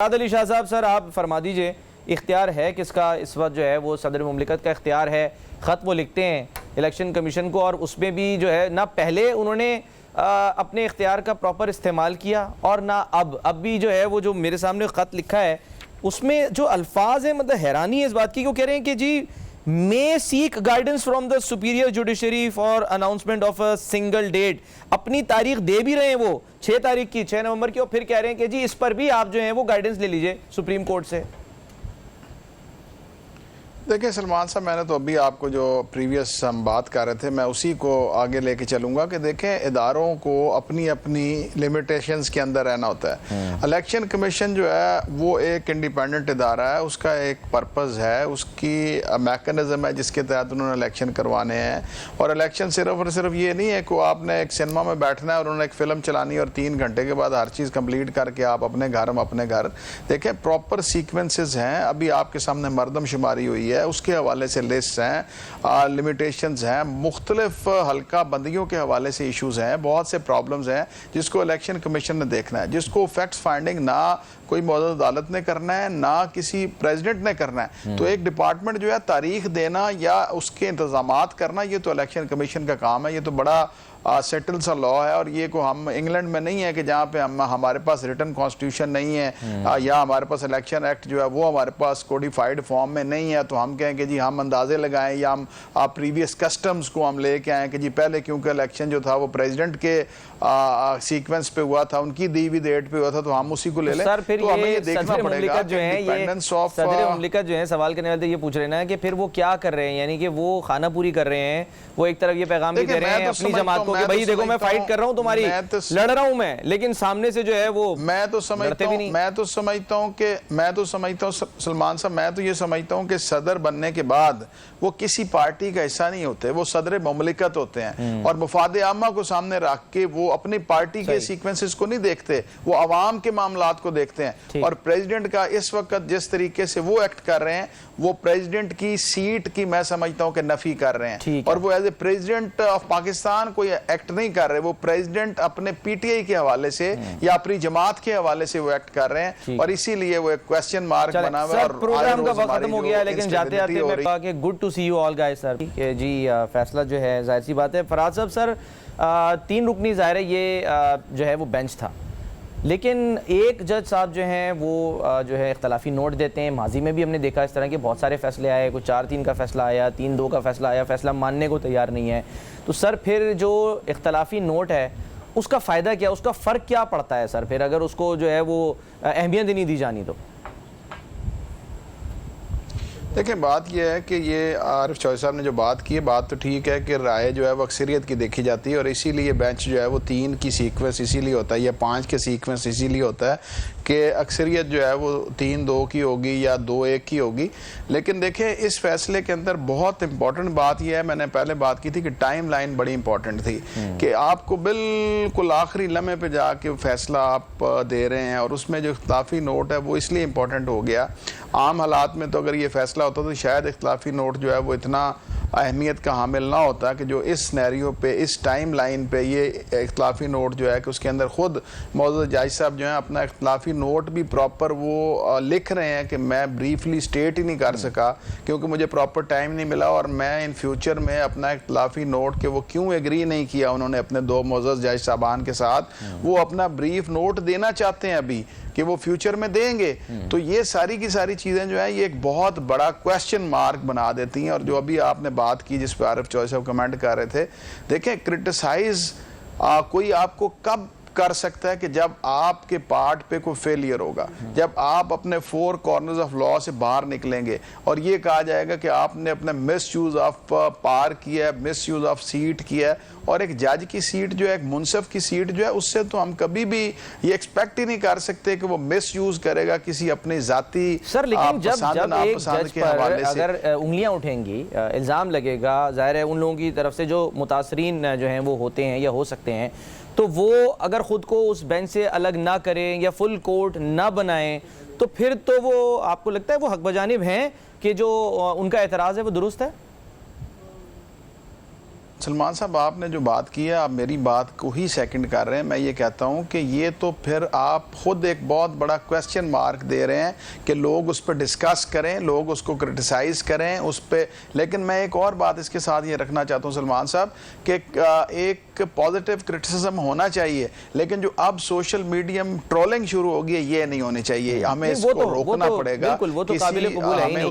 साद अली शाह साहब, सर आप फरमा दीजिए, इख्तियार है किसका इस वक्त जो है वो सदर मुमलिकत का इख्तियार है। ख़त वो लिखते हैं इलेक्शन कमीशन को और उसमें भी जो है ना पहले उन्होंने अपने इख्तियार का प्रॉपर इस्तेमाल किया और ना अब भी जो है वो जो मेरे सामने ख़त लिखा है उसमें जो अल्फाज हैं, मतलब हैरानी है इस बात की। वो कह रहे हैं कि जी may seek guidance from the superior judiciary for announcement of a single date. अपनी तारीख दे भी रहे हैं वो 6 तारीख की, 6 नवंबर की, और फिर कह रहे हैं कि जी इस पर भी आप जो है वो गाइडेंस ले लीजिए सुप्रीम कोर्ट से। देखिए सलमान साहब, मैंने तो अभी आपको जो प्रीवियस हम बात कर रहे थे मैं उसी को आगे लेके चलूंगा कि देखें इदारों को अपनी अपनी लिमिटेशंस के अंदर रहना होता है। इलेक्शन कमीशन जो है वो एक इंडिपेंडेंट इदारा है, उसका एक पर्पज़ है, उसकी मैकेनिज़्म है जिसके तहत उन्होंने इलेक्शन करवाने हैं। और इलेक्शन सिर्फ और सिर्फ ये नहीं है कि आपने एक सिनेमा में बैठना है और उन्होंने एक फ़िल्म चलानी है और 3 घंटे के बाद हर चीज़ कम्प्लीट करके आप अपने घर देखें। प्रॉपर सीक्वेंसेस हैं, अभी आपके सामने मरदमशुमारी हुई है, उसके हवाले से लिस्ट हैं, लिमिटेशंस हैं, मुख्तलिफ हल्का बंदियों के हवाले से इश्यूज़ हैं, बहुत से प्रॉब्लम्स हैं जिसको इलेक्शन कमीशन ने देखना है, जिसको फैक्ट्स फाइंडिंग ना कोई मौजूद अदालत ने करना है ना किसी प्रेसिडेंट ने करना है। तो एक डिपार्टमेंट जो है तारीख देना या उसके इंतजामात करना, ये तो इलेक्शन कमीशन का काम है। ये तो बड़ा सेटल सा लॉ है और ये को हम इंग्लैंड में नहीं है कि जहाँ पे हमारे पास रिटन कॉन्स्टिट्यूशन नहीं है या हमारे पास इलेक्शन एक्ट जो है वो हमारे पास कोडिफाइड फॉर्म में नहीं है, तो हम कहें कि जी हम अंदाजे लगाएं या हम प्रीवियस कस्टम्स को हम लेके आएँ कि जी पहले क्योंकि इलेक्शन जो था वो प्रेसिडेंट के सीक्वेंस पे हुआ था, उनकी दी हुई डेट पे हुआ था, तो हम उसी को ले लें। सर फिर तो हमें ये देखना पड़ेगा जो है सदर मुमलिकत जो है सवाल करने वाले ये पूछ रहे हैं कि फिर वो क्या कर रहे हैं, यानी कि वो खाना पूरी कर रहे हैं, वो एक तरफ ये पैगाम भी दे रहे हैं अपनी जमात को कि भाई देखो मैं फाइट कर रहा हूं तुम्हारी, लड़ रहा हूं मैं, लेकिन सामने से जो है वो मैं तो समझता हूं सलमान साहब, मैं तो ये समझता हूं कि सदर बनने के बाद वो किसी पार्टी का हिस्सा नहीं होते, वो सदर मुमलिकत होते हैं और मुफाद आमा को सामने रख के वो अपनी पार्टी के सीक्वेंसेस को नहीं देखते, वो अवाम के मामलात को देखते हैं। और प्रेसिडेंट का इस वक्त जिस तरीके से वो एक्ट कर रहे हैं, वो प्रेसिडेंट की सीट की मैं समझता हूं कि नफी कर रहे हैं और वो as a president of Pakistan कोई एक्ट नहीं कर रहे, वो प्रेसिडेंट अपने पीटीआई के हवाले से या अपनी जमात के हवाले से वो एक्ट कर रहे हैं और इसीलिए वो एक क्वेश्चन मार्क बना हुआ है। और प्रोग्राम का वक्त खत्म हो गया, लेकिन जाते आते मैं कहा कि good to see you all guys sir ji. फैसला जो है जाहिर सी बात है फराज साहब, सर 3 रुकनी ज़ाहिर है ये जो है वो बेंच था, लेकिन एक जज साहब जो हैं वो जो है इख्तलाफी नोट देते हैं। माजी में भी हमने देखा इस तरह के बहुत सारे फैसले आए, कुछ 4-3 का फैसला आया, 3-2 का फैसला आया, फैसला मानने को तैयार नहीं है। तो सर फिर जो इख्तलाफी नोट है उसका फ़ायदा क्या, उसका फ़र्क क्या पड़ता है सर फिर, अगर उसको जो है वो अहमियत नहीं दी जानी तो? देखिए बात यह है कि ये आरिफ चौधरी साहब ने जो बात की है, बात तो ठीक है कि राय जो है वो अक्सरियत की देखी जाती है और इसीलिए बेंच जो है वो 3 की सीक्वेंस इसीलिए होता है या 5 के सीक्वेंस इसीलिए होता है कि अक्सरियत जो है वो 3-2 की होगी या 2-1 की होगी। लेकिन देखिए इस फैसले के अंदर बहुत इंपॉर्टेंट बात यह है, मैंने पहले बात की थी कि टाइम लाइन बड़ी इंपॉर्टेंट थी कि आपको बिल्कुल आखिरी लम्हे पे जाके फैसला आप दे रहे हैं और उसमें जो इख्तलाफी नोट है वो इसलिए इम्पोर्टेंट हो गया। आम हालात में तो अगर ये फैसला होता तो शायद इख्तलाफी नोट जो है वो इतना अहमियत का हामिल ना होता कि जो इस सिनेरियो पे इस टाइम लाइन पे ये इख्तलाफी नोट जो है कि उसके अंदर खुद मौजूद जज साहब जो है अपना इख्तलाफी नोट भी प्रॉपर वो लिख रहे हैं कि मैं ब्रीफली स्टेट ही नहीं कर सका क्योंकि मुझे प्रॉपर टाइम नहीं मिला और मैं इन फ्यूचर में अपना इख्तलाफी नोट के वो क्यों एग्री नहीं किया उन्होंने अपने 2 मौजूद जज साहबान के साथ, वो अपना ब्रीफ नोट देना चाहते हैं अभी कि वो फ्यूचर में देंगे। तो ये सारी की सारी चीज़ें जो है ये एक बहुत बड़ा क्वेश्चन मार्क बना देती हैं। और जो अभी आपने बात की जिस पर आरिफ चौधरी साहब कमेंट कर रहे थे, देखें क्रिटिसाइज कोई आपको कब कर सकता है कि जब आपके पार्ट पे कोई फेलियर होगा, जब आप अपने 4 कॉर्नर्स ऑफ लॉ से बाहर निकलेंगे और ये कहा जाएगा कि आपने अपने मिस यूज ऑफ पावर किया है, मिस यूज ऑफ सीट किया है। और एक जज की सीट जो है, एक मुंसफ की सीट जो है, उससे तो हम कभी भी ये एक्सपेक्ट ही नहीं कर सकते कि वो मिस यूज करेगा किसी अपनी जाती सर। लेकिन जब एक जज पर अगर उंगलियां उठेंगी, इल्ज़ाम लगेगा, जाहिर है उन लोगों की तरफ से जो मुतासरीन जो हैं वो होते हैं या हो सकते हैं, तो वो अगर ख़ुद को उस बेंच से अलग ना करें या फुल कोर्ट ना बनाएं तो फिर तो वो आपको लगता है वो हक बजानिब हैं कि जो उनका एतराज़ है वो दुरुस्त है? सलमान साहब, आपने जो बात की है, आप मेरी बात को ही सेकंड कर रहे हैं। मैं ये कहता हूं कि ये तो फिर आप खुद एक बहुत बड़ा क्वेश्चन मार्क दे रहे हैं कि लोग उस पर डिस्कस करें, लोग उसको क्रिटिसाइज करें उस पर। लेकिन मैं एक और बात इसके साथ ये रखना चाहता हूं सलमान साहब कि एक पॉजिटिव क्रिटिसिज्म होना चाहिए, लेकिन जो अब सोशल मीडिया ट्रोलिंग शुरू होगी है, ये नहीं होनी चाहिए। हमें इसको रोकना पड़ेगा। बिल्कुल, वो तो काबिल कबूल है ही नहीं।